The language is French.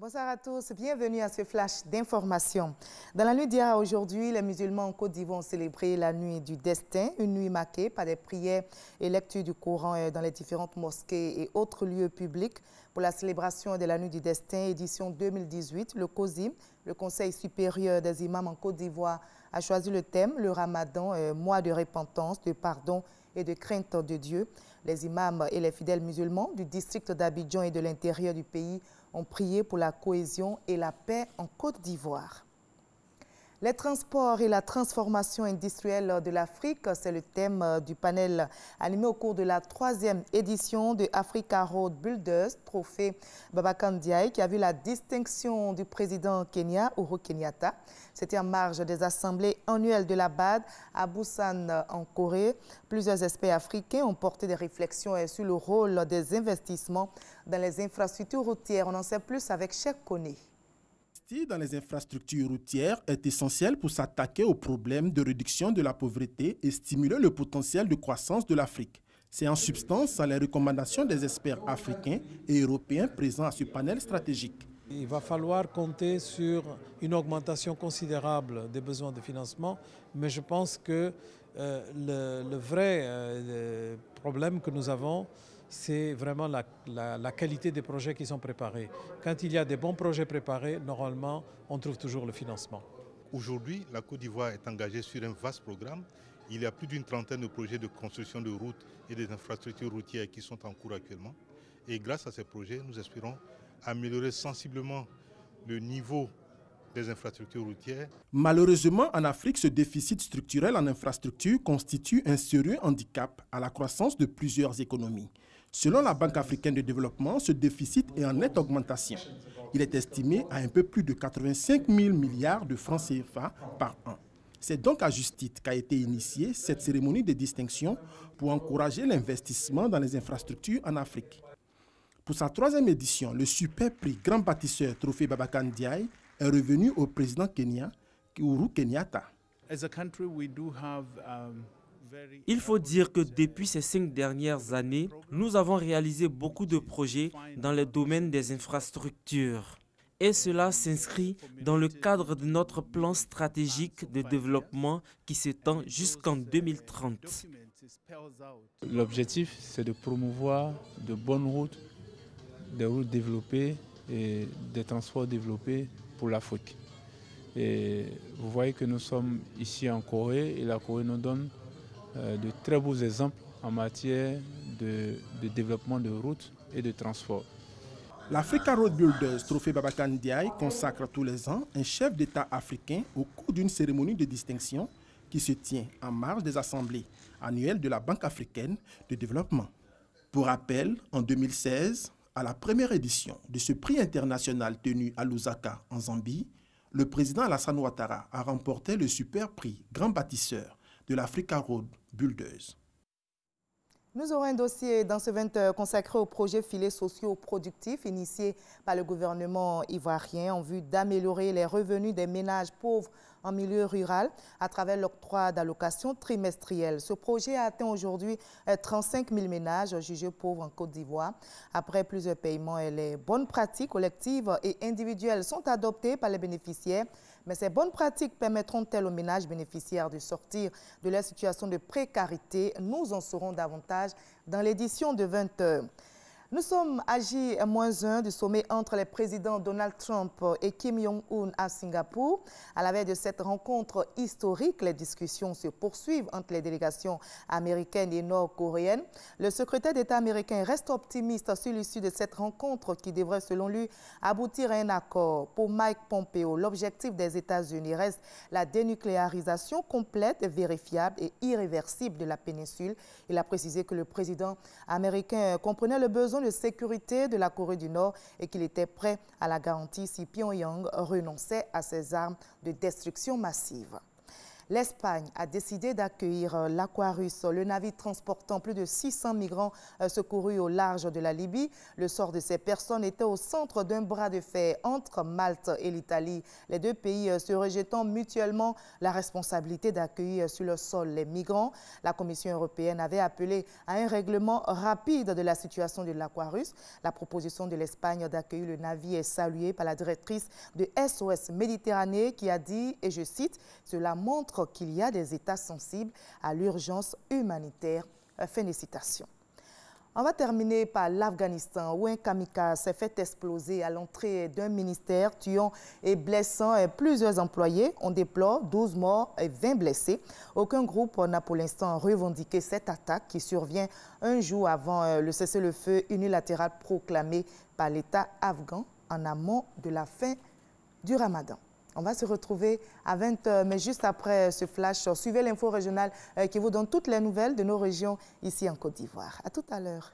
Bonsoir à tous, bienvenue à ce flash d'information. Dans la nuit d'hier à aujourd'hui, les musulmans en Côte d'Ivoire ont célébré la nuit du destin, une nuit marquée par des prières et lectures du Coran dans les différentes mosquées et autres lieux publics. Pour la célébration de la nuit du destin, édition 2018, le COSIM, le Conseil supérieur des imams en Côte d'Ivoire, a choisi le thème, le Ramadan, mois de repentance, de pardon et de crainte de Dieu. Les imams et les fidèles musulmans du district d'Abidjan et de l'intérieur du pays ont prié pour la cohésion et la paix en Côte d'Ivoire. Les transports et la transformation industrielle de l'Afrique, c'est le thème du panel animé au cours de la 3e édition de Africa Road Builders, trophée Babacar Ndiaye, qui a vu la distinction du président Kenya, Uhuru Kenyatta. C'était en marge des assemblées annuelles de la BAD à Busan, en Corée. Plusieurs experts africains ont porté des réflexions sur le rôle des investissements dans les infrastructures routières. On en sait plus avec Cheikh Koné. Dans les infrastructures routières est essentiel pour s'attaquer aux problèmes de réduction de la pauvreté et stimuler le potentiel de croissance de l'Afrique. C'est en substance les recommandations des experts africains et européens présents à ce panel stratégique. Il va falloir compter sur une augmentation considérable des besoins de financement, mais je pense que le vrai problème que nous avons, c'est vraiment la qualité des projets qui sont préparés. Quand il y a des bons projets préparés, normalement, on trouve toujours le financement. Aujourd'hui, la Côte d'Ivoire est engagée sur un vaste programme. Il y a plus d'une trentaine de projets de construction de routes et des infrastructures routières qui sont en cours actuellement. Et grâce à ces projets, nous espérons améliorer sensiblement le niveau des infrastructures routières. Malheureusement, en Afrique, ce déficit structurel en infrastructures constitue un sérieux handicap à la croissance de plusieurs économies. Selon la Banque africaine de développement, ce déficit est en nette augmentation. Il est estimé à un peu plus de 85 000 milliards de francs CFA par an. C'est donc à juste titre qu'a été initiée cette cérémonie de distinction pour encourager l'investissement dans les infrastructures en Afrique. Pour sa 3e édition, le super prix Grand Bâtisseur Trophée Babacar Ndiaye est revenu au président kenyan, Uhuru Kenyatta. Il faut dire que depuis ces 5 dernières années, nous avons réalisé beaucoup de projets dans le domaine des infrastructures. Et cela s'inscrit dans le cadre de notre plan stratégique de développement qui s'étend jusqu'en 2030. L'objectif, c'est de promouvoir de bonnes routes, des routes développées et des transports développés pour l'Afrique. Et vous voyez que nous sommes ici en Corée et la Corée nous donne de très beaux exemples en matière de développement de routes et de transport. L'Africa Road Builders Trophée Babacar Ndiaye consacre tous les ans un chef d'État africain au cours d'une cérémonie de distinction qui se tient en marge des assemblées annuelles de la Banque africaine de développement. Pour rappel, en 2016, à la première édition de ce prix international tenu à Lusaka, en Zambie, le président Alassane Ouattara a remporté le super prix Grand Bâtisseur de l'Africa Road Builders. Nous aurons un dossier dans ce 20 heures consacré aux projets filets sociaux productifs initiés par le gouvernement ivoirien en vue d'améliorer les revenus des ménages pauvres en milieu rural à travers l'octroi d'allocations trimestrielles. Ce projet a atteint aujourd'hui 35 000 ménages jugés pauvres en Côte d'Ivoire. Après plusieurs paiements, les bonnes pratiques collectives et individuelles sont adoptées par les bénéficiaires. Mais ces bonnes pratiques permettront-elles aux ménages bénéficiaires de sortir de leur situation de précarité? Nous en saurons davantage dans l'édition de 20 heures. Nous sommes à J-1 du sommet entre les présidents Donald Trump et Kim Jong-un à Singapour. À la veille de cette rencontre historique, les discussions se poursuivent entre les délégations américaines et nord-coréennes. Le secrétaire d'État américain reste optimiste sur l'issue de cette rencontre qui devrait, selon lui, aboutir à un accord. Pour Mike Pompeo, l'objectif des États-Unis reste la dénucléarisation complète, vérifiable et irréversible de la péninsule. Il a précisé que le président américain comprenait le besoin de sécurité de la Corée du Nord et qu'il était prêt à la garantir si Pyongyang renonçait à ses armes de destruction massive. L'Espagne a décidé d'accueillir l'Aquarius, le navire transportant plus de 600 migrants secourus au large de la Libye. Le sort de ces personnes était au centre d'un bras de fer entre Malte et l'Italie. Les deux pays se rejetant mutuellement la responsabilité d'accueillir sur le sol les migrants. La Commission européenne avait appelé à un règlement rapide de la situation de l'Aquarius. La proposition de l'Espagne d'accueillir le navire est saluée par la directrice de SOS Méditerranée qui a dit, et je cite, « Cela montre qu'il y a des États sensibles à l'urgence humanitaire ». Fin de citation. On va terminer par l'Afghanistan où un kamikaze s'est fait exploser à l'entrée d'un ministère, tuant et blessant plusieurs employés. On déplore 12 morts et 20 blessés. Aucun groupe n'a pour l'instant revendiqué cette attaque qui survient un jour avant le cessez-le-feu unilatéral proclamé par l'État afghan en amont de la fin du Ramadan. On va se retrouver à 20h, mais juste après ce flash, suivez l'info régionale qui vous donne toutes les nouvelles de nos régions ici en Côte d'Ivoire. À tout à l'heure.